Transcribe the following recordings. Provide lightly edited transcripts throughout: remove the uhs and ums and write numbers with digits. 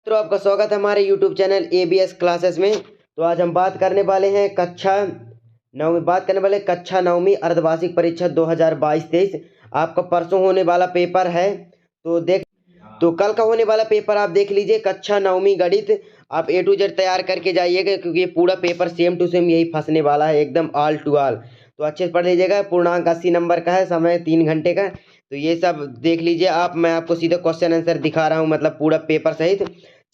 तो आपका स्वागत है हमारे YouTube चैनल ABS क्लासेस में। तो आज हम बात करने वाले हैं कक्षा नौवीं अर्धवार्षिक परीक्षा 2022-23। आपका परसों होने वाला पेपर है। तो कल का होने वाला पेपर आप देख लीजिए। कक्षा नौवीं गणित आप A to Z तैयार करके जाइएगा, क्योंकि ये पूरा पेपर सेम टू सेम यही फंसने वाला है, एकदम ऑल टू ऑल। तो अच्छे से पढ़ लीजिएगा। पूर्णांक 80 नंबर का है, समय 3 घंटे का। तो ये सब देख लीजिए आप। मैं आपको सीधे क्वेश्चन आंसर दिखा रहा हूँ, मतलब पूरा पेपर सहित।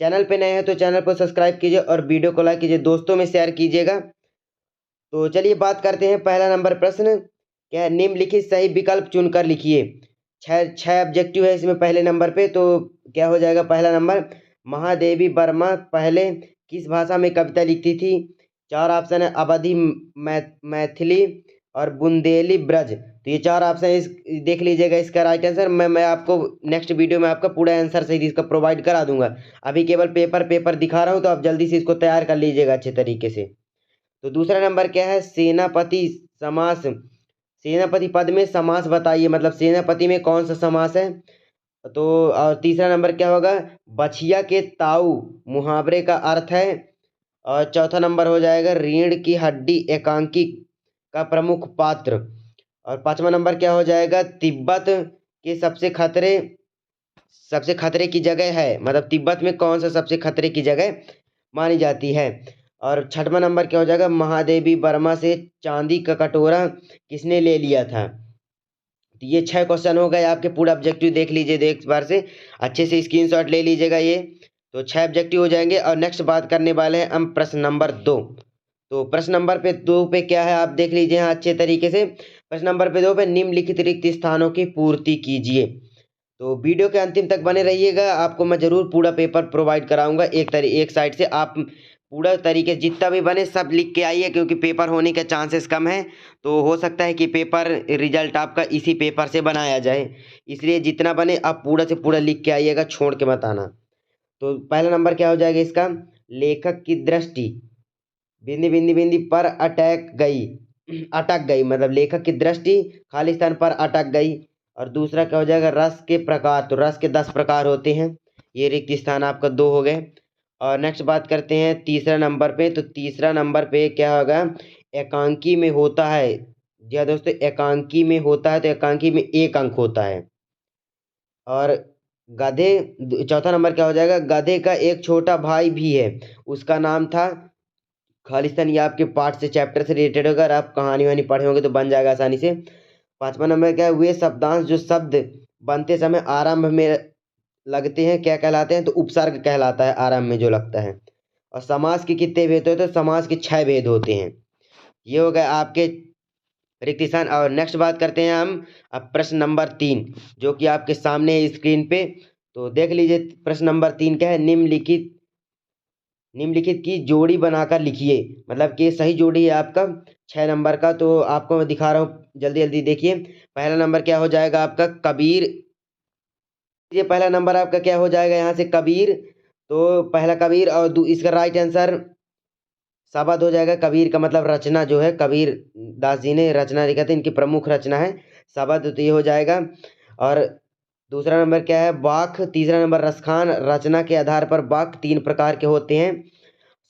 चैनल पे नए हैं तो चैनल को सब्सक्राइब कीजिए और वीडियो को लाइक कीजिए, दोस्तों में शेयर कीजिएगा। तो चलिए बात करते हैं। पहला नंबर प्रश्न क्या है? निम्नलिखित सही विकल्प चुनकर लिखिए। छह ऑब्जेक्टिव है इसमें पहले नंबर पे। तो क्या हो जाएगा? पहला नंबर, महादेवी वर्मा पहले किस भाषा में कविता लिखती थी? 4 ऑप्शन है, अवधी, मैथिली और बुंदेली ब्रज। तो ये 4 ऑप्शन इस देख लीजिएगा। इसका राइट आंसर मैं आपको नेक्स्ट वीडियो में आपका पूरा आंसर सही इसका प्रोवाइड करा दूंगा। अभी केवल पेपर दिखा रहा हूँ, तो आप जल्दी से इसको तैयार कर लीजिएगा अच्छे तरीके से। तो दूसरा नंबर क्या है? सेनापति समास। सेनापति पद में समास बताइए, मतलब सेनापति में कौन सा समास है? तो और तीसरा नंबर क्या होगा? बछिया के ताऊ मुहावरे का अर्थ है। और चौथा नंबर हो जाएगा, रीढ़ की हड्डी एकांकी का प्रमुख पात्र। और पांचवा नंबर क्या हो जाएगा? तिब्बत के सबसे खतरे की जगह है, मतलब तिब्बत में कौन सा सबसे खतरे की जगह मानी जाती है? और छठवां नंबर क्या हो जाएगा? महादेवी वर्मा से चांदी का कटोरा किसने ले लिया था? तो ये 6 क्वेश्चन हो गए आपके। पूरा ऑब्जेक्टिव देख लीजिए एक बार से, अच्छे से स्क्रीनशॉट ले लीजिएगा। ये तो 6 ऑब्जेक्टिव हो जाएंगे। और नेक्स्ट बात करने वाले हैं हम प्रश्न नंबर 2। तो प्रश्न नंबर 2 पे क्या है आप देख लीजिए यहाँ अच्छे तरीके से। प्रश्न नंबर 2 पे निम्नलिखित रिक्त स्थानों की पूर्ति कीजिए। तो वीडियो के अंतिम तक बने रहिएगा, आपको मैं जरूर पूरा पेपर प्रोवाइड कराऊंगा। एक साइड से आप पूरा तरीके जितना भी बने सब लिख के आइए, क्योंकि पेपर होने के चांसेस कम है। तो हो सकता है कि पेपर रिजल्ट आपका इसी पेपर से बनाया जाए, इसलिए जितना बने आप पूरा से पूरा लिख के आइएगा, छोड़ के मत आना। तो पहला नंबर क्या हो जाएगा इसका? लेखक की दृष्टि बिंदी बिंदी बिंदी पर अटक गई, मतलब लेखक की दृष्टि खाली स्थान पर अटक गई। और दूसरा क्या हो जाएगा? रस के प्रकार। तो रस के 10 प्रकार होते हैं। ये रिक्त स्थान आपका 2 हो गए। और नेक्स्ट बात करते हैं तीसरा नंबर पे। तो तीसरा नंबर पे क्या होगा? एकांकी में होता है। जी हाँ दोस्तों, एकांकी में होता है, तो एकांकी में 1 अंक होता है। और चौथा नंबर क्या हो जाएगा? गधे का एक छोटा भाई भी है, उसका नाम था खालिस्तान। ये आपके पार्ट से चैप्टर से रिलेटेड होगा। अगर आप कहानी वहानी पढ़े होंगे तो बन जाएगा आसानी से। पांचवा नंबर क्या है? वे शब्दांश जो शब्द बनते समय आरंभ में लगते हैं क्या कहलाते हैं? तो उपसर्ग कहलाता है, आरंभ में जो लगता है। और समास के कितने भेद होते हैं? तो समास के 6 भेद होते हैं। ये हो गए आपके रिक्त स्थान। और नेक्स्ट बात करते हैं हम अब प्रश्न नंबर 3, जो कि आपके सामने है स्क्रीन पे। तो देख लीजिए प्रश्न नंबर 3 क्या है? निम्नलिखित की जोड़ी बनाकर लिखिए, मतलब कि सही जोड़ी है आपका 6 नंबर का। तो आपको मैं दिखा रहा हूँ, जल्दी जल्दी देखिए। पहला नंबर क्या हो जाएगा आपका? कबीर। ये पहला नंबर आपका क्या हो जाएगा यहाँ से? कबीर। तो पहला कबीर, और इसका राइट आंसर शब्द हो जाएगा। कबीर का मतलब रचना जो है, कबीर दास जी ने रचना लिखा था, इनकी प्रमुख रचना है शब्द। तो ये हो जाएगा। और दूसरा नंबर क्या है? वाक। तीसरा नंबर रसखान। रचना के आधार पर वाक 3 प्रकार के होते हैं।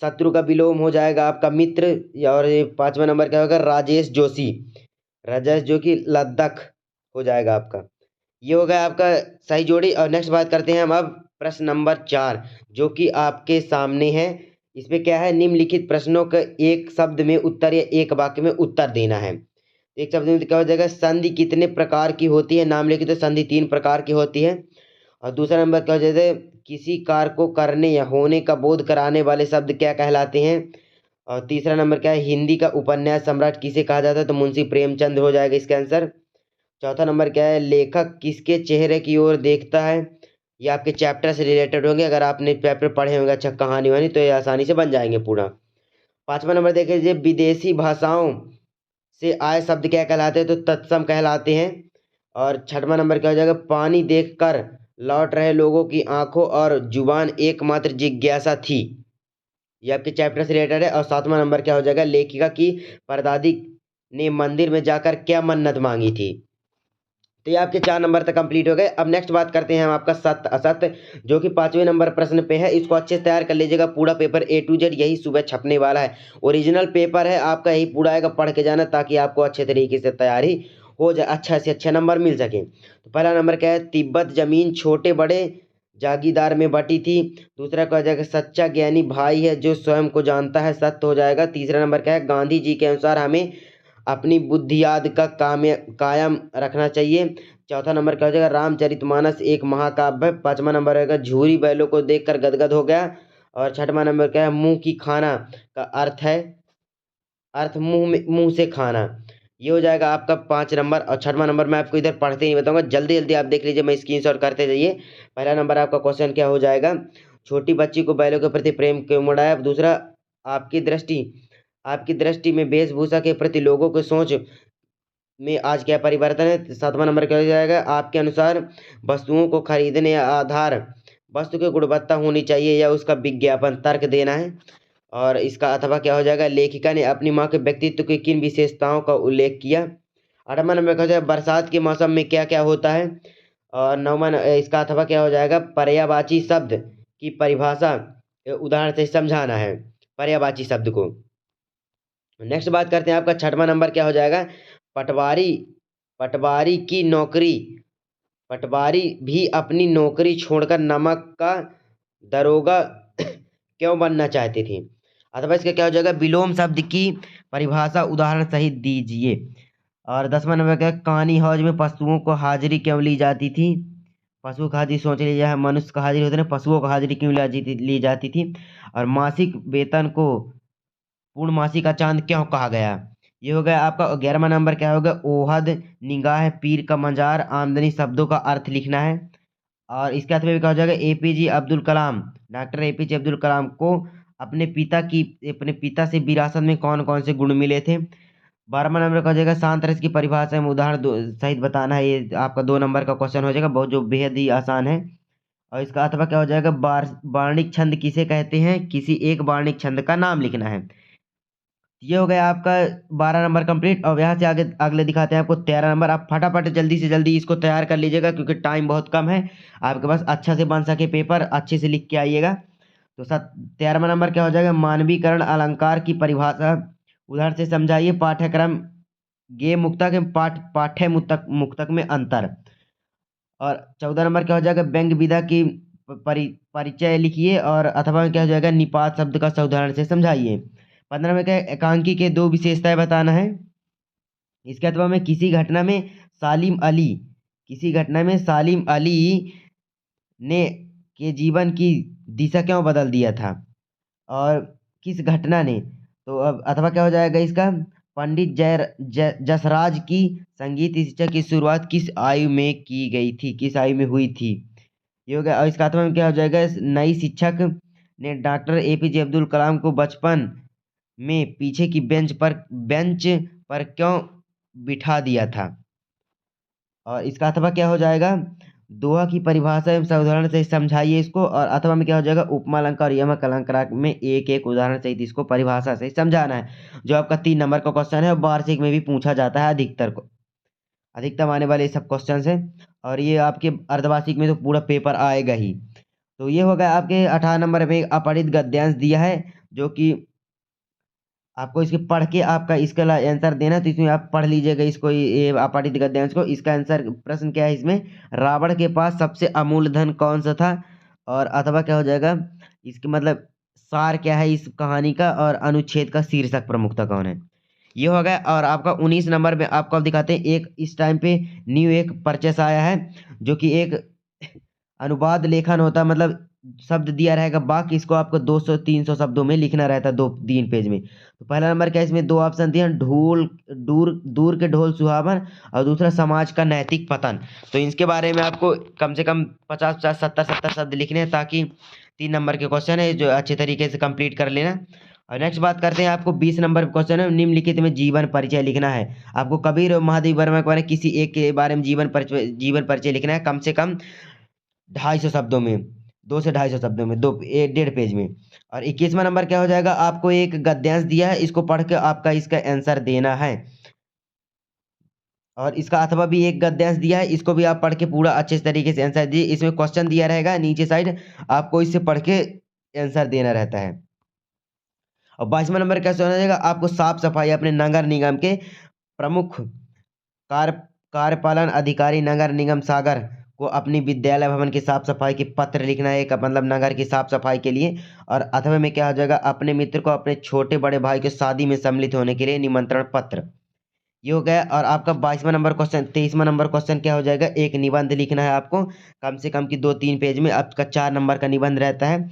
शत्रु का विलोम हो जाएगा आपका मित्र। और ये पांचवा नंबर क्या होगा? राजेश जोशी। राजेश जो कि लद्दाख हो जाएगा आपका। ये हो गया आपका सही जोड़ी। और नेक्स्ट बात करते हैं हम अब प्रश्न नंबर 4, जो कि आपके सामने है। इसमें क्या है? निम्नलिखित प्रश्नों का एक शब्द में उत्तर या एक वाक्य में उत्तर देना है। एक शब्द में क्या हो जाएगा? संधि कितने प्रकार की होती है? नाम लिखिए। तो संधि 3 प्रकार की होती है। और दूसरा नंबर क्या हो जाता है? किसी कार्य को करने या होने का बोध कराने वाले शब्द क्या कहलाते हैं? और तीसरा नंबर क्या है? हिंदी का उपन्यास सम्राट किसे कहा जाता है? तो मुंशी प्रेमचंद हो जाएगा इसका आंसर। चौथा नंबर क्या है? लेखक किसके चेहरे की ओर देखता है? ये आपके चैप्टर से रिलेटेड होंगे, अगर आपने पेपर पढ़े होंगे अच्छा कहानी वानी, तो ये आसानी से बन जाएंगे पूरा। पांचवा नंबर देख लीजिए, विदेशी भाषाओं से आए शब्द क्या कहलाते हैं? तो तत्सम कहलाते हैं। और छठवां नंबर क्या हो जाएगा? पानी देखकर लौट रहे लोगों की आंखों और जुबान एकमात्र जिज्ञासा थी। ये आपके चैप्टर से रिलेटेड है। और सातवां नंबर क्या हो जाएगा? लेखिका की परदादी ने मंदिर में जाकर क्या मन्नत मांगी थी? तो ये आपके 4 नंबर तक कंप्लीट हो गए। अब नेक्स्ट बात करते हैं हम आपका सत्य असत्य, जो कि 5वें नंबर प्रश्न पे है। इसको अच्छे से तैयार कर लीजिएगा, पूरा पेपर A to Z यही सुबह छपने वाला है। ओरिजिनल पेपर है आपका, यही पूरा आएगा, पढ़ के जाना ताकि आपको अच्छे तरीके से तैयारी हो जाए, अच्छा से अच्छा नंबर मिल सके। तो पहला नंबर क्या है, तिब्बत जमीन छोटे बड़े जागीरदार में बटी थी। दूसरा क्या हो जाएगा, सच्चा ज्ञानी भाई है जो स्वयं को जानता है, सत्य हो जाएगा। तीसरा नंबर क्या है, गांधी जी के अनुसार हमें अपनी बुद्धियाद का कायम रखना चाहिए। चौथा नंबर क्या हो जाएगा, रामचरितमानस एक महाकाव्य है। पांचवा नंबर रहेगा, झूरी बैलों को देखकर गदगद हो गया। और छठवां नंबर क्या है, मुंह की खाना का अर्थ है, अर्थ मुंह से खाना। ये हो जाएगा आपका 5 नंबर। और छठवां नंबर मैं आपको इधर पढ़ते नहीं बताऊंगा, जल्दी जल्दी आप देख लीजिए, मैं स्क्रीनशॉट करते जाइए। पहला नंबर आपका क्वेश्चन क्या हो जाएगा, छोटी बच्ची को बैलों के प्रति प्रेम क्यों बढ़ाया। दूसरा, आपकी दृष्टि आपकी दृष्टि में वेशभूषा के प्रति लोगों की सोच में आज क्या परिवर्तन है। सातवां नंबर क्या हो जाएगा, आपके अनुसार वस्तुओं को खरीदने या आधार वस्तु की गुणवत्ता होनी चाहिए या उसका विज्ञापन, तर्क देना है। और इसका अथवा क्या हो जाएगा, लेखिका ने अपनी माँ के व्यक्तित्व की किन विशेषताओं का उल्लेख किया। आठवां नंबर क्या हो जाएगा, बरसात के मौसम में क्या क्या होता है। और नौवां इसका अथवा क्या हो जाएगा, पर्यायवाची शब्द की परिभाषा उदाहरण से समझाना है, पर्यायवाची शब्द को। नेक्स्ट बात करते हैं, आपका छठवां नंबर क्या हो जाएगा, पटवारी पटवारी की नौकरी पटवारी भी अपनी नौकरी छोड़कर नमक का दरोगा क्यों बनना चाहते थे। अथवा इसका क्या हो जाएगा, विलोम शब्द की परिभाषा उदाहरण सहित दीजिए। और 10वां नंबर क्या है, कहानी हौज में पशुओं को हाजिरी क्यों ली जाती थी। पशु का हाजिरी सोच लीजिए, है मनुष्य का हाजिरी होता है, पशुओं का हाजिरी क्यों ली जाती थी। और मासिक वेतन को पूर्णमासी का चांद क्यों कहा गया। ये हो गया आपका। 11वां नंबर क्या होगा, ओहद निगाह पीर का मजार आमदनी शब्दों का अर्थ लिखना है। और इसके अर्थ में क्या हो जाएगा, APJ Abdul Kalam, doctor APJ Abdul Kalam को अपने पिता से विरासत में कौन कौन से गुण मिले थे। 12वां नंबर का हो जाएगा, शांत रस की परिभाषा में उदाहरण सहित बताना है। ये आपका 2 नंबर का क्वेश्चन हो जाएगा, बहुत जो बेहद ही आसान है। और इसका अथवा क्या हो जाएगा, वार्णिक छंद किसे कहते हैं, किसी एक वार्णिक छंद का नाम लिखना है। ये हो गया आपका 12 नंबर कंप्लीट। और यहाँ से आगे अगले दिखाते हैं आपको 13 नंबर। आप फटाफट जल्दी से जल्दी इसको तैयार कर लीजिएगा क्योंकि टाइम बहुत कम है आपके पास, अच्छा से बन सके पेपर, अच्छे से लिख के आइएगा। तो 13वां नंबर क्या हो जाएगा, मानवीकरण अलंकार की परिभाषा उदाहरण से समझाइए। पाठ्यक्रम गे मुक्तक पाठ्य मुक्तक में अंतर। और 14 नंबर क्या हो जाएगा, व्यंग विधा की परिचय लिखिए। और अथवा क्या हो जाएगा, निपात शब्द का उदाहरण से समझाइए। 15 में क्या है, एकांकी के 2 विशेषताएं बताना है। इसके अथवा में किसी घटना में सालिम अली ने के जीवन की दिशा क्यों बदल दिया था। और किस घटना ने। तो अब अथवा क्या हो जाएगा इसका, पंडित जसराज की संगीत शिक्षा की शुरुआत किस आयु में की गई थी, किस आयु में हुई थी। ये हो गया। और इसका अथवा में क्या हो जाएगा, नई शिक्षक ने डॉक्टर एपीजे अब्दुल कलाम को बचपन में पीछे की बेंच पर क्यों बिठा दिया था। और इसका अथवा क्या हो जाएगा, दोहा की परिभाषा एवं उदाहरण से समझाइए इसको। और अथवा में क्या हो जाएगा, उपमा अलंकार और यमक अलंकार में एक एक उदाहरण सहित इसको परिभाषा से समझाना है। जो आपका 3 नंबर का क्वेश्चन है, वार्षिक में भी पूछा जाता है, अधिकतम आने वाले सब क्वेश्चन है। और ये आपके अर्धवार्षिक में तो पूरा पेपर आएगा ही। तो ये हो गया आपके 18 नंबर में अपठित गद्यांश दिया है, जो कि आपको इसके पढ़ के आपका इसका आंसर देना। तो इसमें आप पढ़ लीजिएगा इसको, ये अपठित गद्यांश को। इसका आंसर प्रश्न क्या है इसमें, रावण के पास सबसे अमूल्य धन कौन सा था। और अथवा क्या हो जाएगा, इसके मतलब सार क्या है इस कहानी का। और अनुच्छेद का शीर्षक प्रमुखता कौन है। ये हो गया। और आपका 19 नंबर में आपको अब दिखाते हैं, एक इस टाइम पे न्यू एक परचेस आया है, जो कि एक अनुवाद लेखन होता है। मतलब शब्द दिया रहेगा, बाकी इसको आपको 200-300 शब्दों में लिखना रहता है 2-3 पेज में। तो पहला नंबर क्या है, इसमें 2 ऑप्शन दिए हैं, ढोल दूर दूर के ढोल सुहावन, और दूसरा समाज का नैतिक पतन। तो इसके बारे में आपको कम से कम 50-50 70-70 शब्द लिखने हैं, ताकि 3 नंबर के क्वेश्चन है जो अच्छे तरीके से कंप्लीट कर लेना। और नेक्स्ट बात करते हैं, आपको 20 नंबर क्वेश्चन है, निम्नलिखित में जीवन परिचय लिखना है। आपको कबीर और महादेव वर्मा के बारे में किसी एक के बारे में जीवन परिचय लिखना है, कम से कम 250 शब्दों में, 200 से 250 शब्दों में, 1.5 पेज में। और 21वां नंबर क्या हो जाएगा, आपको एक गद्यांश दिया है, इसको पढ़ के आपका इसका आंसर देना है। और इसका अथवा भी एक गद्यांश दिया है, इसको भी आप पढ़ के पूरा अच्छे तरीके से आंसर दिए। इसमें क्वेश्चन दिया रहेगा नीचे साइड, आपको इससे पढ़ के आंसर देना रहता है। और 22वां नंबर कैसे होना जाएगा, आपको साफ सफाई अपने नगर निगम के प्रमुख कार्य कार्यपालन अधिकारी नगर निगम सागर को अपनी विद्यालय भवन की साफ सफाई की पत्र लिखना है, एक मतलब नगर की साफ सफाई के लिए। और अथवा में क्या हो जाएगा, अपने मित्र को अपने छोटे बड़े भाई के शादी में सम्मिलित होने के लिए निमंत्रण पत्र। ये हो गया। और आपका 22वां नंबर क्वेश्चन, 23वां नंबर क्वेश्चन क्या हो जाएगा, एक निबंध लिखना है आपको, कम से कम की 2-3 पेज में। आपका 4 नंबर का निबंध रहता है।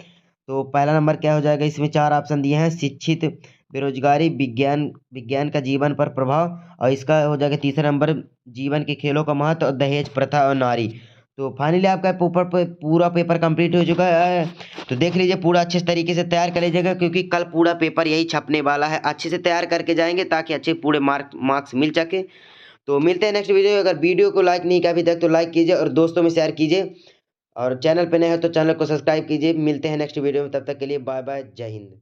तो पहला नंबर क्या हो जाएगा, इसमें 4 ऑप्शन दिए हैं, शिक्षित, बेरोजगारी, विज्ञान विज्ञान का जीवन पर प्रभाव। और इसका हो जाएगा तीसरा नंबर, जीवन के खेलों का महत्व, और दहेज प्रथा और नारी। तो फाइनली आपका पूरा पेपर कंप्लीट हो चुका है। तो देख लीजिए, पूरा अच्छे तरीके से तैयार कर लीजिएगा, क्योंकि कल पूरा पेपर यही छपने वाला है। अच्छे से तैयार करके जाएंगे ताकि अच्छे पूरे मार्क्स मिल सके। तो मिलते हैं नेक्स्ट वीडियो। अगर वीडियो को लाइक नहीं किया अभी तक तो लाइक कीजिए और दोस्तों में शेयर कीजिए, और चैनल पे नए हो तो चैनल को सब्सक्राइब कीजिए। मिलते हैं नेक्स्ट वीडियो में, तब तक के लिए बाय बाय, जय हिंद।